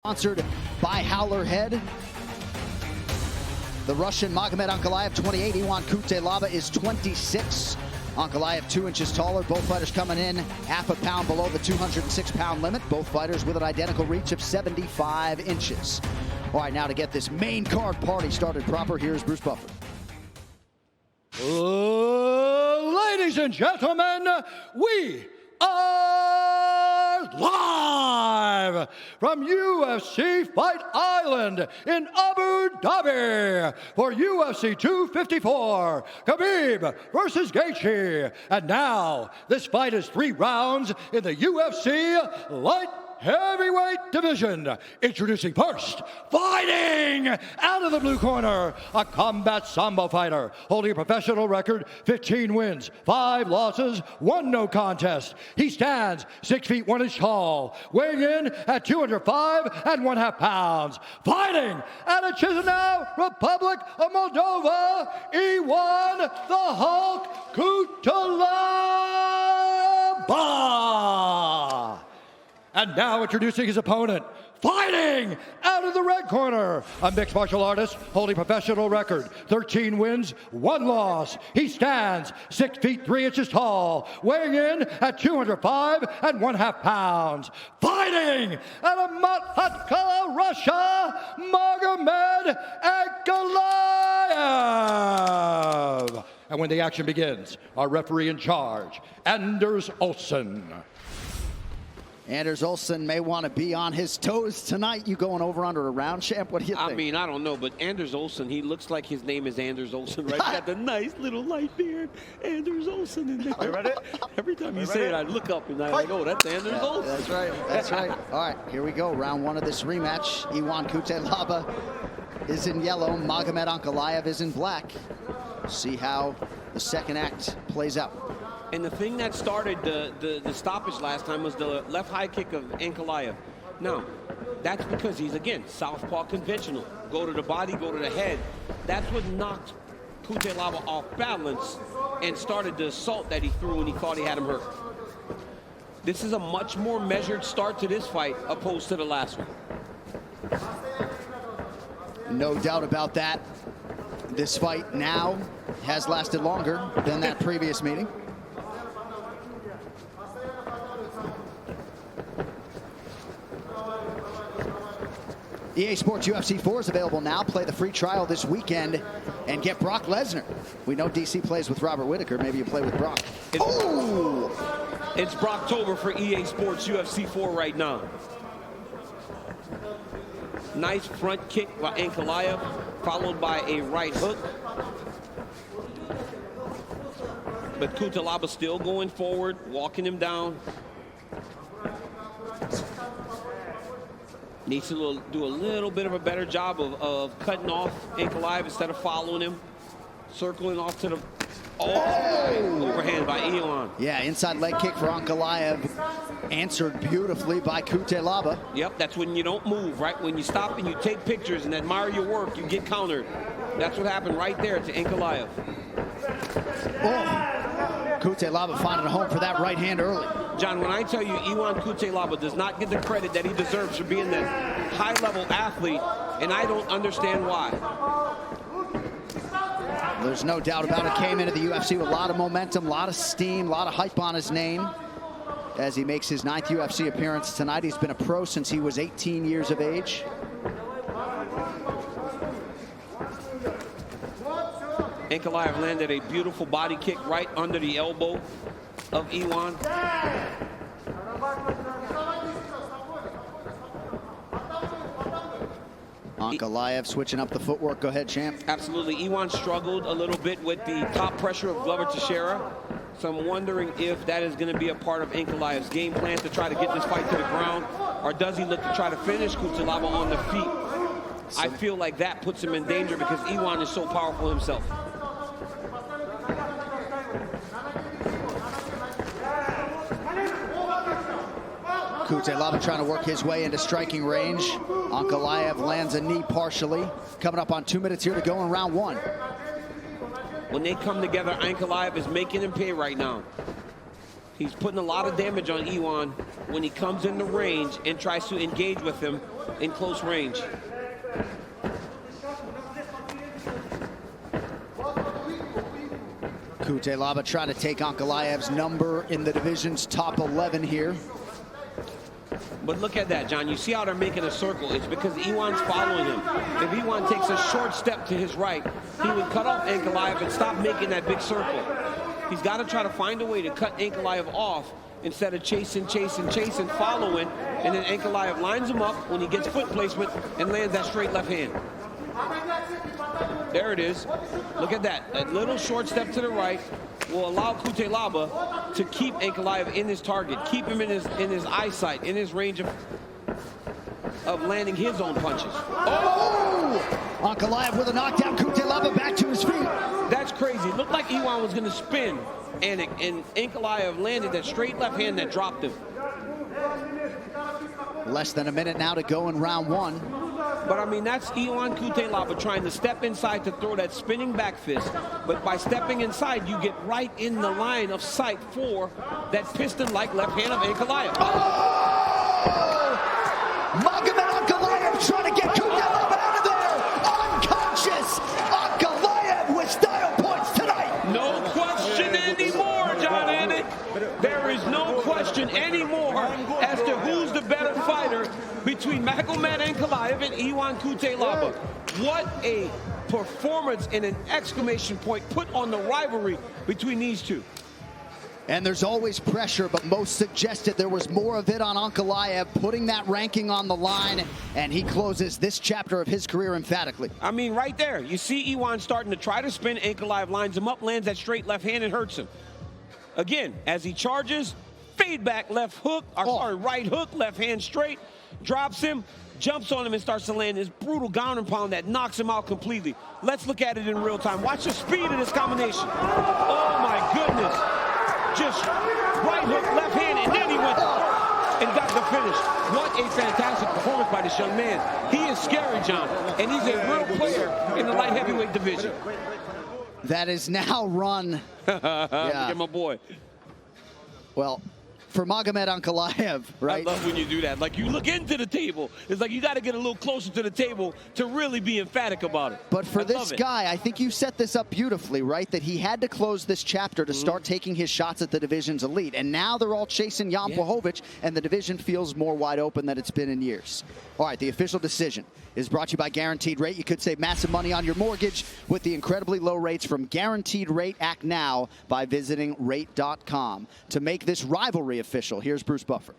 Sponsored by Howler Head. The Russian Magomed ANKALAEV 28, Iwan CUTELABA is 26. ANKALAEV 2 inches taller. Both fighters coming in half a pound below the 206-pound limit. Both fighters with an identical reach of 75 inches. All right, now to get this main card party started proper, here's Bruce Buffer. Ladies and gentlemen, we are live from UFC Fight Island in Abu Dhabi for UFC 254, Khabib versus Gaethje. And now, this fight is 3 rounds in the UFC light heavyweight division. Introducing first, fighting out of the blue corner, a combat sambo fighter holding a professional record, 15 wins, 5 losses, 1 no contest. He stands 6 feet 1 inch tall, weighing in at 205 1/2 pounds. Fighting out of Chisinau, Republic of Moldova, Iwan the Hulk CUTELABA. And now introducing his opponent, fighting out of the red corner, a mixed martial artist holding professional record, 13 wins, 1 loss. He stands 6 feet 3 inches tall, weighing in at 205 1/2 pounds. Fighting out of Matkala, Russia, Magomed ANKALAEV. And when the action begins, our referee in charge, Anders Olsen. Anders Olsen may want to be on his toes tonight. You going over under a round, champ? What do you think? I mean, I don't know, but Anders Olsen, he looks like his name is Anders Olsen, right? Got the nice little light beard, Anders Olsen in there. You ready? Every time you say it, I look up and I'm like, oh, that's Anders Olsen. That's right. That's right. All right, here we go. Round 1 of this rematch. Iwan CUTELABA is in yellow. Magomed ANKALAEV is in black. See how the second act plays out. And the thing that started the stoppage last time was the left high kick of ANKALAEV. Now, that's because he's, again, southpaw conventional. Go to the body, go to the head. That's what knocked CUTELABA off balance and started the assault that he threw when he thought he had him hurt. This is a much more measured start to this fight opposed to the last one. No doubt about that. This fight now has lasted longer than that previous meeting. EA Sports UFC 4 is available now. Play the free trial this weekend and get Brock Lesnar. We know DC plays with Robert Whittaker. Maybe you play with Brock. It's Brocktober for EA Sports UFC 4 right now. Nice front kick by ANKALAEV, followed by a right hook. But CUTELABA still going forward, walking him down. Needs to do a little bit of a better job of cutting off ANKALAEV instead of following him. Circling off to the overhand by Iwan. Yeah, inside leg kick for ANKALAEV, answered beautifully by CUTELABA. Yep, that's when you don't move, right? When you stop and you take pictures and admire your work, you get countered. That's what happened right there to ANKALAEV. CUTELABA finding a home for that right hand early. John, when I tell you Iwan CUTELABA does not get the credit that he deserves for being that high-level athlete, and I don't understand why. There's no doubt about it. Came into the UFC with a lot of momentum, a lot of steam, a lot of hype on his name as he makes his 9th UFC appearance tonight. He's been a pro since he was 18 years of age. ANKALAEV landed a beautiful body kick right under the elbow of Iwan. ANKALAEV switching up the footwork. Go ahead, champ. Absolutely. Iwan struggled a little bit with the top pressure of Glover Teixeira. So I'm wondering if that is going to be a part of ANKALAEV's game plan to try to get this fight to the ground, or does he look to try to finish CUTELABA on the feet? I feel like that puts him in danger because Iwan is so powerful himself. CUTELABA trying to work his way into striking range. ANKALAEV lands a knee partially. Coming up on 2 minutes here to go in round 1. When they come together, ANKALAEV is making him pay right now. He's putting a lot of damage on Iwan when he comes into range and tries to engage with him in close range. CUTELABA trying to take ANKALAEV's number in the division's top 11 here. But look at that, John. You see how they're making a circle. It's because Iwan's following him. If Iwan takes a short step to his right, he would cut off ANKALAEV and stop making that big circle. He's got to try to find a way to cut ANKALAEV off instead of chasing, following, and then ANKALAEV lines him up when he gets foot placement and lands that straight left hand. There it is. Look at that. That little short step to the right will allow CUTELABA to keep ANKALAEV in his target, keep him in his eyesight, in his range of landing his own punches. Oh! ANKALAEV with a knockdown. CUTELABA back to his feet. That's crazy. It looked like Iwan was going to spin, and ANKALAEV landed that straight left hand that dropped him. Less than a minute now to go in round one. But I mean, that's Iwan CUTELABA trying to step inside to throw that spinning back fist. But by stepping inside, you get right in the line of sight for that piston-like left hand of ANKALAEV. Oh! MAGOMED ANKALAEV trying to get CUTELABA out of there. Unconscious. ANKALAEV with style points tonight. No question anymore, John Anik. There is no question anymore as to who's the better fighter between MAGOMED ANKALAEV and Iwan CUTELABA. What a performance and an exclamation point put on the rivalry between these two. And there's always pressure, but most suggested there was more of it on ANKALAEV, putting that ranking on the line, and he closes this chapter of his career emphatically. I mean, right there, you see Iwan starting to try to spin. ANKALAEV lines him up, lands that straight left hand and hurts him. Again, as he charges, fade back left hook, right hook, left hand straight, drops him, jumps on him and starts to land this brutal ground and pound that knocks him out completely. Let's look at it in real time. Watch the speed of this combination. Oh my goodness. Just right hook, left hand, and then he went and got the finish. What a fantastic performance by this young man. He is scary, John, and he's a real player in the light heavyweight division. That is now run. Yeah. Look at my boy. Well, for MAGOMED ANKALAEV, right? I love when you do that. Like, you look into the table. It's like you got to get a little closer to the table to really be emphatic about it. But for this guy, I think you set this up beautifully, right? That he had to close this chapter to start taking his shots at the division's elite. And now they're all chasing Jan Blachowicz, and the division feels more wide open than it's been in years. All right, the official decision is brought to you by Guaranteed Rate. You could save massive money on your mortgage with the incredibly low rates from Guaranteed Rate. Act now by visiting rate.com. To make this rivalry official, here's Bruce Buffer.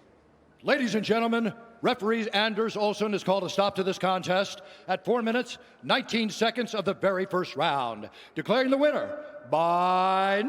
Ladies and gentlemen, referee Anders Olsen has called a stop to this contest at 4 minutes, 19 seconds of the very first round, declaring the winner by